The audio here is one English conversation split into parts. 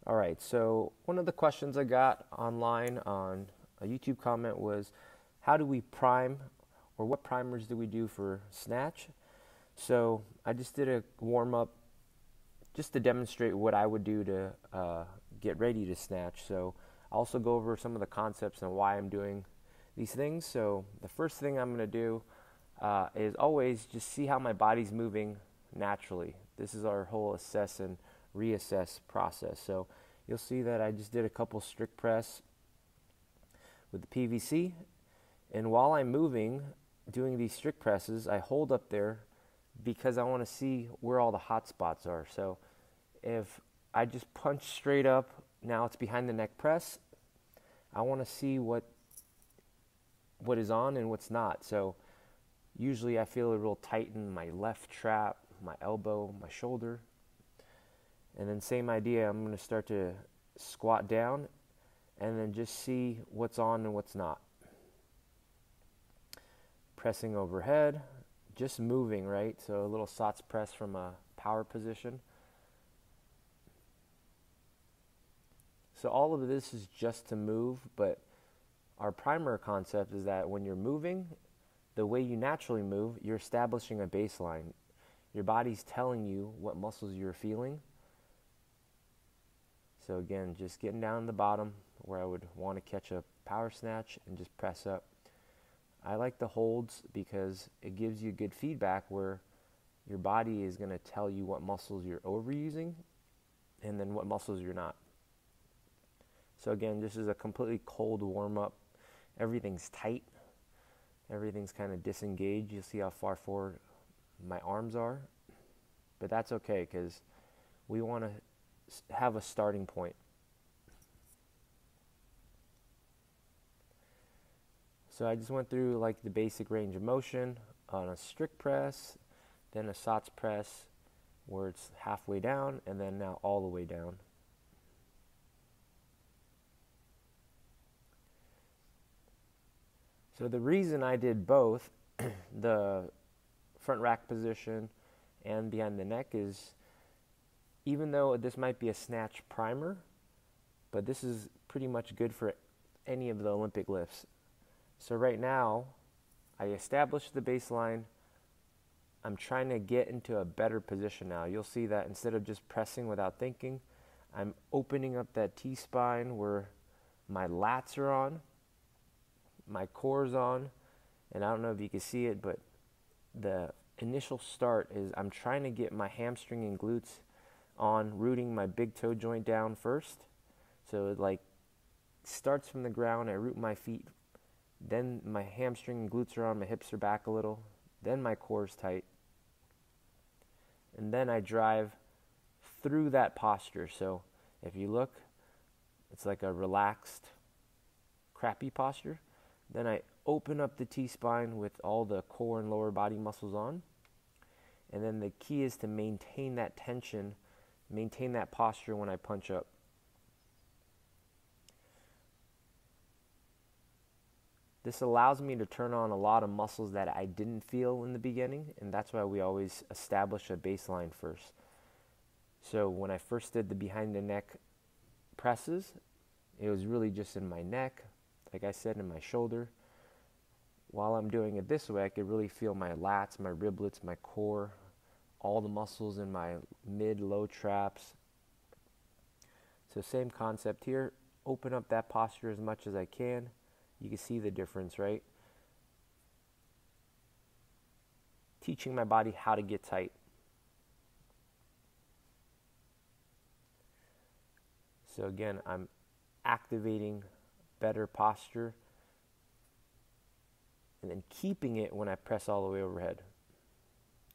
All right, so one of the questions I got online on a YouTube comment was, how do we prime, or what primers do we do for snatch? So I just did a warm up just to demonstrate what I would do to get ready to snatch. So I'll also go over some of the concepts and why I'm doing these things. So the first thing I'm going to do is always just see how my body's moving naturally. This is our whole assess and reassess process. So you'll see that I just did a couple strict press with the PVC, and while I'm moving, doing these strict presses, I hold up there because I want to see where all the hot spots are. So if I just punch straight up, now it's behind the neck press, I want to see what is on and what's not. So usually I feel it real tight in my left trap, my elbow, my shoulder. And then same idea, I'm going to start to squat down and then just see what's on and what's not. Pressing overhead, just moving, right? So a little SOTS press from a power position. So all of this is just to move, but our primer concept is that when you're moving, the way you naturally move, you're establishing a baseline. Your body's telling you what muscles you're feeling. So again, just getting down to the bottom where I would want to catch a power snatch and just press up. I like the holds because it gives you good feedback where your body is going to tell you what muscles you're overusing and then what muscles you're not. So again, this is a completely cold warm-up. Everything's tight. Everything's kind of disengaged. You'll see how far forward my arms are. But that's okay because we want to have a starting point. So I just went through like the basic range of motion on a strict press, then a SOTS press where it's halfway down, and then now all the way down. So the reason I did both, the front rack position and behind the neck, is even though this might be a snatch primer, but this is pretty much good for any of the Olympic lifts. So right now, I established the baseline. I'm trying to get into a better position now. You'll see that instead of just pressing without thinking, I'm opening up that T-spine where my lats are on, my core's on, and I don't know if you can see it, but the initial start is I'm trying to get my hamstring and glutes on, rooting my big toe joint down first. So it like starts from the ground, I root my feet, then my hamstring and glutes are on, my hips are back a little, then my core's tight, and then I drive through that posture. So if you look, it's like a relaxed, crappy posture. Then I open up the T-spine with all the core and lower body muscles on, and then the key is to maintain that tension, maintain that posture when I punch up. This allows me to turn on a lot of muscles that I didn't feel in the beginning, and that's why we always establish a baseline first. So when I first did the behind the neck presses, it was really just in my neck, like I said, in my shoulder. While I'm doing it this way, I could really feel my lats, my riblets, my core, all the muscles in my mid-low traps. So same concept here. Open up that posture as much as I can. You can see the difference, right? Teaching my body how to get tight. So again, I'm activating better posture and then keeping it when I press all the way overhead.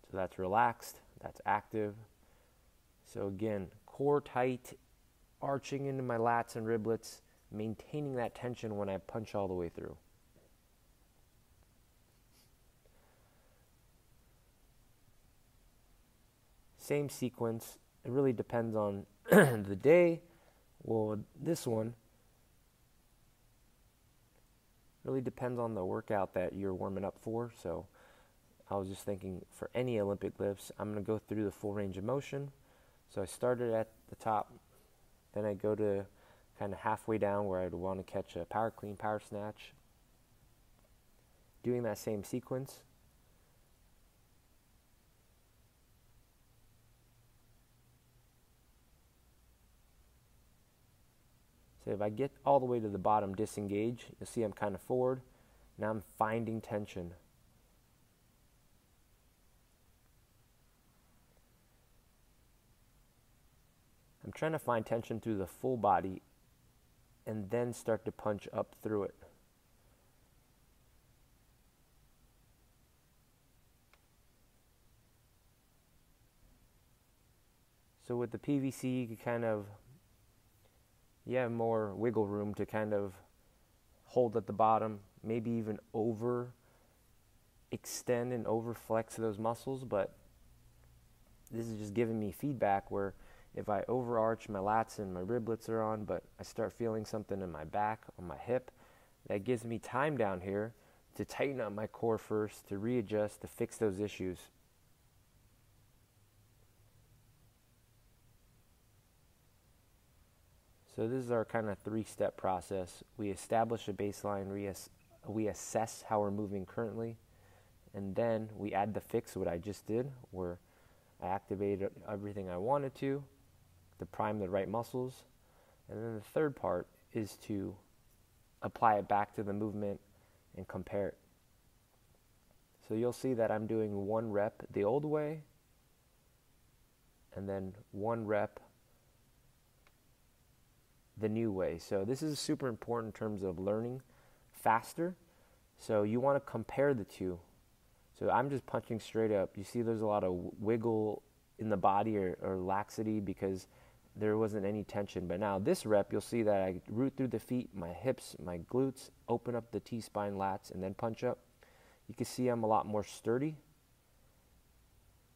So that's relaxed, that's active. So again, core tight, arching into my lats and riblets, maintaining that tension when I punch all the way through. Same sequence. It really depends on the day. Well, this one really depends on the workout that you're warming up for. So I was just thinking for any Olympic lifts, I'm going to go through the full range of motion. So I started at the top, Then I go to kind of halfway down where I'd want to catch a power clean, power snatch. Doing that same sequence. So if I get all the way to the bottom, disengage, you'll see I'm kind of forward. Now I'm finding tension. I'm trying to find tension through the full body and then start to punch up through it. So with the PVC, you can kind of, you have more wiggle room to kind of hold at the bottom, maybe even over extend and over flex those muscles, but this is just giving me feedback where if I overarch, my lats and my riblets are on, but I start feeling something in my back or my hip, that gives me time down here to tighten up my core first, to readjust, to fix those issues. So this is our kind of 3-step process. We establish a baseline, we assess how we're moving currently, and then we add the fix, what I just did, where I activated everything I wanted to prime the right muscles. And then the third part is to apply it back to the movement and compare it. So you'll see that I'm doing 1 rep the old way, and then 1 rep the new way. So this is super important in terms of learning faster. So you want to compare the two. So I'm just punching straight up. You see there's a lot of wiggle in the body or laxity because there wasn't any tension. But now this rep, you'll see that I root through the feet, my hips, my glutes, open up the T-spine lats, and then punch up. You can see I'm a lot more sturdy.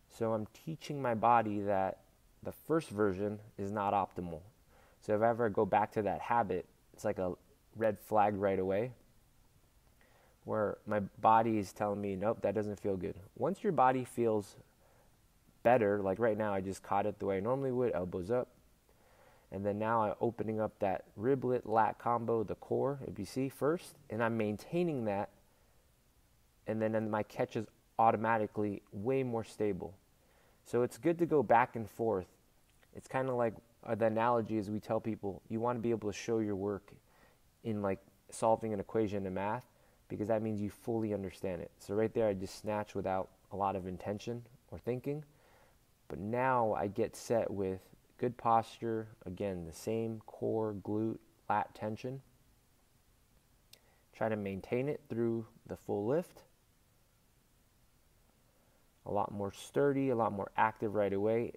So I'm teaching my body that the first version is not optimal. So if I ever go back to that habit, it's like a red flag right away, where my body is telling me, nope, that doesn't feel good. Once your body feels better, like right now I just caught it the way I normally would, elbows up, and then now I'm opening up that riblet lat combo, the core, if you see, first, and I'm maintaining that, and then my catch is automatically way more stable. So it's good to go back and forth. It's kind of like the analogy is we tell people, you want to be able to show your work in like solving an equation in math, because that means you fully understand it. So right there, I just snatch without a lot of intention or thinking. But now I get set with good posture, again, the same core, glute, lat tension. Try to maintain it through the full lift. A lot more sturdy, a lot more active right away.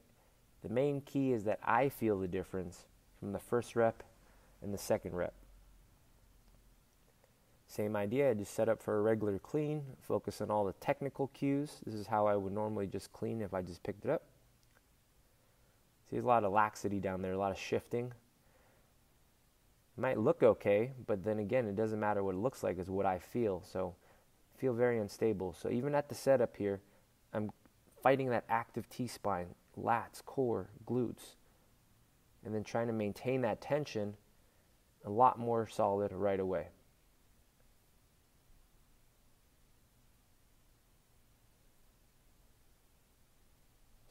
The main key is that I feel the difference from the first rep and the second rep. Same idea, I just set up for a regular clean, focus on all the technical cues. This is how I would normally just clean if I just picked it up. See, there's a lot of laxity down there, a lot of shifting. It might look okay, but then again, it doesn't matter what it looks like, it's what I feel. So I feel very unstable. So even at the setup here, I'm fighting that active T-spine, lats, core, glutes, and then trying to maintain that tension a lot more solid right away.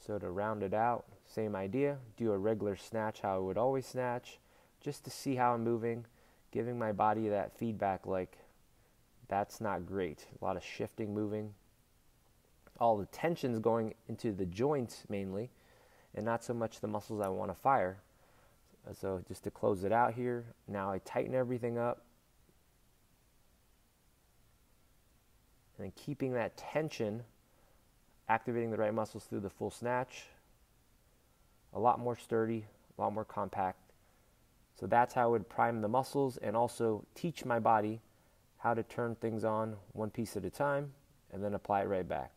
So to round it out, same idea, do a regular snatch how I would always snatch, just to see how I'm moving, giving my body that feedback like, that's not great. A lot of shifting, moving. All the tension's going into the joints mainly, and not so much the muscles I want to fire. So just to close it out here, now I tighten everything up. And then keeping that tension, activating the right muscles through the full snatch. A lot more sturdy, a lot more compact. So that's how I would prime the muscles and also teach my body how to turn things on one piece at a time and then apply it right back.